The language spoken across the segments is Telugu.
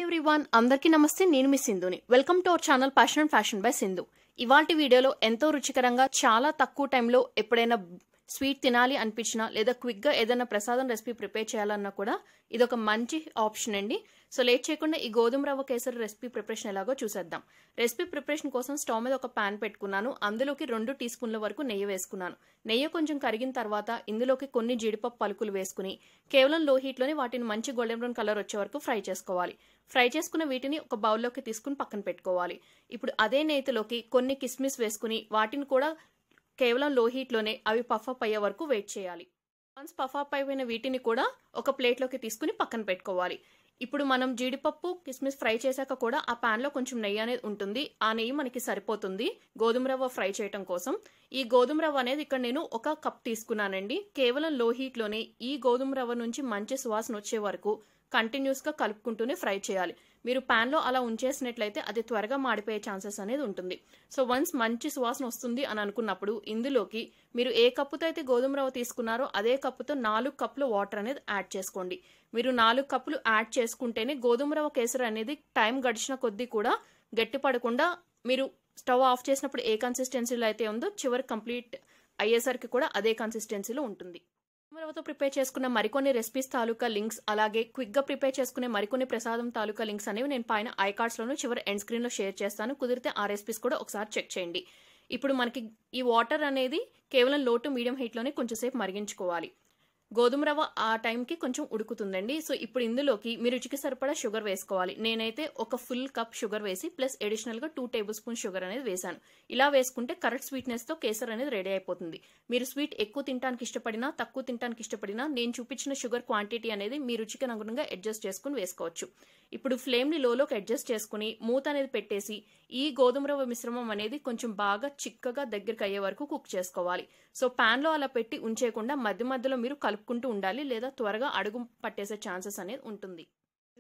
ఎవ్రీవన్ అందరికీ నమస్తే నేను మీ సింధుని welcome to our channel passion and fashion by Sindhu ఇవాల్టి వీడియోలో ఎంతో రుచికరంగా చాలా తక్కువ టైంలో ఎప్పుడైనా స్వీట్ తినాలి అనిపించినా లేదా క్విక్ గా ఏదైనా ప్రసాదం రెసిపీ ప్రిపేర్ చేయాలన్నా కూడా ఇదొక మంచి ఆప్షన్ అండి సో లేట్ చేయకుండా ఈ గోధుమ రవ్వ కేసరి రెసిపీ ప్రిపరేషన్ ఎలాగో చూసేద్దాం రెసిపీ ప్రిపరేషన్ కోసం స్టవ్ మీద ఒక పాన్ పెట్టుకున్నాను అందులోకి 2 టీ స్పూన్ల వరకు నెయ్యి వేసుకున్నాను నెయ్యి కొంచెం కరిగిన తర్వాత ఇందులోకి కొన్ని జీడిపప్పు పలుకులు వేసుకుని కేవలం లో హీట్ లోనే వాటిని మంచి గోల్డెన్ బ్రౌన్ కలర్ వచ్చే వరకు ఫ్రై చేసుకోవాలి ఫ్రై చేసుకున్న వీటిని ఒక బౌల్లోకి తీసుకుని పక్కన పెట్టుకోవాలి ఇప్పుడు అదే నేతిలోకి కొన్ని కిస్మిస్ వేసుకుని వాటిని కూడా కేవలం లో హీట్ లోనే అవి పఫ్ అప్ అయ్యే వరకు వెయిట్ చేయాలి వన్స్ పఫ్ అప్ అయిపోయిన వీటిని కూడా ఒక ప్లేట్లోకి తీసుకుని పక్కన పెట్టుకోవాలి ఇప్పుడు మనం జీడిపప్పు కిస్మిస్ ఫ్రై చేశాక కూడా ఆ పాన్ లో కొంచెం నెయ్యి అనేది ఉంటుంది ఆ నెయ్యి మనకి సరిపోతుంది గోధుమ రవ్వ ఫ్రై చేయడం కోసం ఈ గోధుమ రవ్వ అనేది ఇక్కడ నేను 1 కప్ తీసుకున్నానండి కేవలం లో హీట్ లోనే ఈ గోధుమ రవ్వ నుంచి మంచి సువాసన వచ్చే వరకు కంటిన్యూస్ గా కలుపుకుంటూనే ఫ్రై చేయాలి మీరు పాన్ లో అలా ఉంచేసినట్లయితే అది త్వరగా మాడిపోయే ఛాన్సెస్ అనేది ఉంటుంది సో వన్స్ మంచి సువాసన వస్తుంది అని అనుకున్నప్పుడు ఇందులోకి మీరు ఏ కప్పుతో అయితే గోధుమ రవ్వ తీసుకున్నారో అదే కప్పుతో 4 కప్పులు వాటర్ అనేది యాడ్ చేసుకోండి మీరు 4 కప్పులు యాడ్ చేసుకుంటేనే గోధుమ రవ్వ కేసరి అనేది టైం గడిచిన కొద్దీ కూడా గట్టి పడకుండా మీరు స్టవ్ ఆఫ్ చేసినప్పుడు ఏ కన్సిస్టెన్సీలో అయితే ఉందో చివరి కంప్లీట్ అయ్యేసరికి కూడా అదే కన్సిస్టెన్సీలో ఉంటుంది రవ్వతో ప్రిపేర్ చేసుకున్న మరికొన్ని రెసిపీస్ తాలూకా లింక్స్ అలాగే క్విక్ గా ప్రిపేర్ చేసుకునే మరికొన్ని ప్రసాదం తాలూకా లింక్స్ అనేవి నేను పైన ఐ కార్డ్స్ లోను చివరి ఎండ్ స్క్రీన్ లో షేర్ చేస్తాను కుదిరితే ఆ రెసిపీస్ కూడా ఒకసారి చెక్ చేయండి ఇప్పుడు మనకి ఈ వాటర్ అనేది కేవలం లో టు మీడియం హీట్ లోనే కొంచెంసేపు మరిగించుకోవాలి గోధుమ రవ్వ ఆ టైంకి కొంచెం ఉడుకుతుందండి సో ఇప్పుడు ఇందులోకి మీ రుచికి సరిపడా షుగర్ వేసుకోవాలి నేనైతే ఒక ఫుల్ కప్ షుగర్ వేసి ప్లస్ అడిషనల్ గా 2 టేబుల్ స్పూన్ షుగర్ అనేది వేసాను ఇలా వేసుకుంటే కరెక్ట్ స్వీట్నెస్ తో కేసర్ అనేది రెడీ అయిపోతుంది మీరు స్వీట్ ఎక్కువ తినడానికి ఇష్టపడినా తక్కువ తినడానికి ఇష్టపడినా నేను చూపించిన షుగర్ క్వాంటిటీ అనేది మీ రుచికి అనుగుణంగా అడ్జస్ట్ చేసుకుని వేసుకోవచ్చు ఇప్పుడు ఫ్లేమ్ ని లోలోకి అడ్జస్ట్ చేసుకుని మూత అనేది పెట్టేసి ఈ గోధుమ రవ్వ మిశ్రమం అనేది కొంచెం బాగా చిక్కగా దగ్గరికి అయ్యే వరకు కుక్ చేసుకోవాలి సో పాన్ లో అలా పెట్టి ఉంచేయకుండా మధ్య మధ్యలో మీరు కలుపుకుంటూ ఉండాలి లేదా త్వరగా అడుగు పట్టేసే ఛాన్సెస్ అనేది ఉంటుంది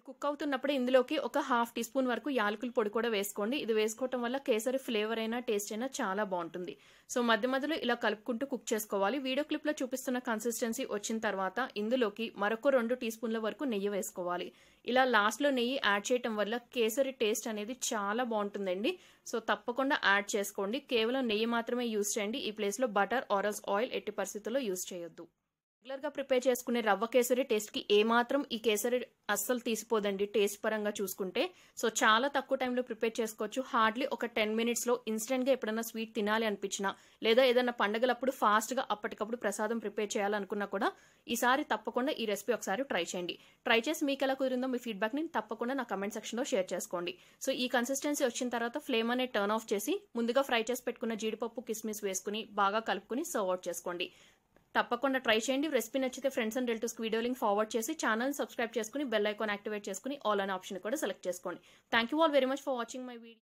కుక్ అవుతున్నప్పుడు ఇందులోకి ఒక 1/2 టీ స్పూన్ వరకు యాలకుల పొడి కూడా వేసుకోండి ఇది వేసుకోవటం వల్ల కేసరి ఫ్లేవర్ అయినా టేస్ట్ అయినా చాలా బాగుంటుంది సో మధ్య మధ్యలో ఇలా కలుపుకుంటూ కుక్ చేసుకోవాలి వీడియో క్లిప్ లో చూపిస్తున్న కన్సిస్టెన్సీ వచ్చిన తర్వాత ఇందులోకి మరొక 2 టీ స్పూన్ల వరకు నెయ్యి వేసుకోవాలి ఇలా లాస్ట్ లో నెయ్యి యాడ్ చేయటం వల్ల కేసరి టేస్ట్ అనేది చాలా బాగుంటుందండి సో తప్పకుండా యాడ్ చేసుకోండి కేవలం నెయ్యి మాత్రమే యూజ్ చేయండి ఈ ప్లేస్ లో బటర్ ఆరల్స్ ఆయిల్ ఎట్టి పరిస్థితుల్లో యూజ్ చేయొద్దు రెగ్యులర్ గా ప్రిపేర్ చేసుకునే రవ్వ కేసరి టేస్ట్ కి ఏమాత్రం ఈ కేసరి అస్సలు తీసిపోదండి టేస్ట్ పరంగా చూసుకుంటే సో చాలా తక్కువ టైంలో ప్రిపేర్ చేసుకోవచ్చు హార్డ్లీ ఒక 10 మినిట్స్ లో ఇన్స్టెంట్ గా ఎప్పుడైనా స్వీట్ తినాలి అనిపించినా లేదా ఏదైనా పండగలప్పుడు ఫాస్ట్ గా అప్పటికప్పుడు ప్రసాదం ప్రిపేర్ చేయాలనుకున్నా కూడా ఈసారి తప్పకుండా ఈ రెసిపీ ఒకసారి ట్రై చేయండి ట్రై చేసి మీకు ఎలా కుదిరిందో మీ ఫీడ్బ్యాక్ ని తప్పకుండా నా కమెంట్ సెక్షన్ లో షేర్ చేసుకోండి సో ఈ కన్సిస్టెన్సీ వచ్చిన తర్వాత ఫ్లేమ్ అనేది టర్న్ ఆఫ్ చేసి ముందుగా ఫ్రై చేసి పెట్టుకున్న జీడిపప్పు కిస్మిస్ వేసుకుని బాగా కలుపుకుని సర్వ్ అవుట్ చేసుకోండి తప్పకుండా ట్రై చేయండి రెసిపీ నచ్చితే ఫ్రెండ్స్ అండ్ రిలేటివ్స్ కి వీడియో లింక్ ఫార్వర్డ్ చేసి ఛానల్ సబ్స్క్రైబ్ చేసుకుని బెల్ ఐకాన్ యాక్టివేట్ చేసుకుని ఆల్ అనే ఆప్షన్ కూడా సెలెక్ట్ చేసుకోండి thank you all very much for watching my video